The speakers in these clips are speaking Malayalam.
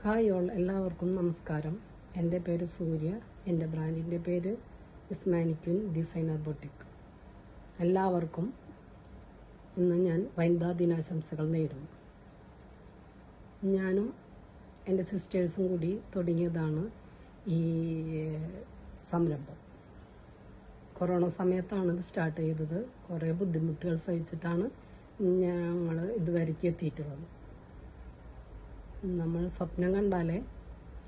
ഹായ് ഓൾ, എല്ലാവർക്കും നമസ്കാരം. എൻ്റെ പേര് സൂര്യ. എൻ്റെ ബ്രാൻഡിൻ്റെ പേര് ഇസ്മാനിക്വിൻ ഡിസൈനർ ബൊട്ടിക്. എല്ലാവർക്കും ഇന്ന് ഞാൻ വനിതാ ദിനാശംസകൾ നേരുന്നു. ഞാനും എൻ്റെ സിസ്റ്റേഴ്സും കൂടി തുടങ്ങിയതാണ് ഈ സംരംഭം. കൊറോണ സമയത്താണ് ഇത് സ്റ്റാർട്ട് ചെയ്തത്. കുറേ ബുദ്ധിമുട്ടുകൾ സഹിച്ചിട്ടാണ് ഞങ്ങൾ ഇതുവരേക്ക് എത്തിയിട്ടുള്ളത്. നമ്മൾ സ്വപ്നം കണ്ടാലേ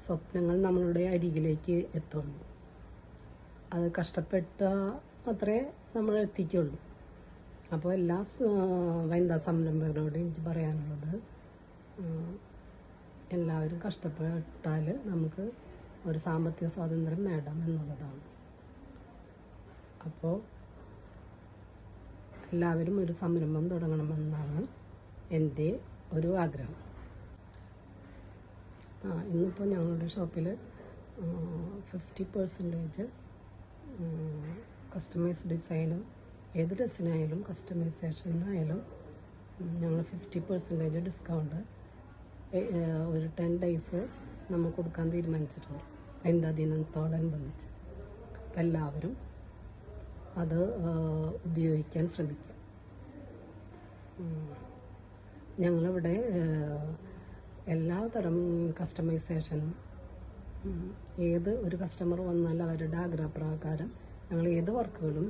സ്വപ്നങ്ങൾ നമ്മളുടെ അരികിലേക്ക് എത്തുള്ളൂ. അത് കഷ്ടപ്പെട്ട അത്രേ നമ്മൾ എത്തിക്കുള്ളൂ. അപ്പോൾ എല്ലാ വനിതാ സംരംഭകരോട് എനിക്ക് പറയാനുള്ളത്, എല്ലാവരും കഷ്ടപ്പെട്ടാൽ നമുക്ക് ഒരു സാമ്പത്തിക സ്വാതന്ത്ര്യം നേടാം എന്നുള്ളതാണ്. അപ്പോൾ എല്ലാവരും ഒരു സംരംഭം തുടങ്ങണമെന്നാണ് എൻ്റെ ഒരു ആഗ്രഹം. ഇന്നിപ്പോൾ ഞങ്ങളുടെ ഷോപ്പിൽ 50% കസ്റ്റമൈസ് ഡിസൈനും ഏത് ഡ്രസ്സിനായാലും കസ്റ്റമൈസേഷനായാലും ഞങ്ങൾ 50% ഡിസ്കൗണ്ട് ഒരു 10 days നമ്മൾ കൊടുക്കാൻ തീരുമാനിച്ചിട്ടുണ്ട് വനിതാ ദിനത്തോടനുബന്ധിച്ച്. അപ്പം എല്ലാവരും അത് ഉപയോഗിക്കാൻ ശ്രമിക്കുക. ഞങ്ങളിവിടെ എല്ലാ തരം കസ്റ്റമൈസേഷനും ഏത് ഒരു കസ്റ്റമർ വന്നാൽ അവരുടെ ആഗ്രഹപ്രകാരം ഞങ്ങൾ ഏത് വർക്കുകളും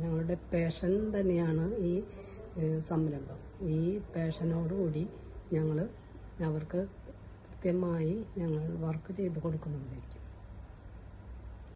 ഞങ്ങളുടെ പാഷൻ തന്നെയാണ് ഈ സംരംഭം. ഈ പാഷനോടുകൂടി അവർക്ക് കൃത്യമായി ഞങ്ങൾ വർക്ക് ചെയ്ത് കൊടുക്കുന്നതായിരിക്കും.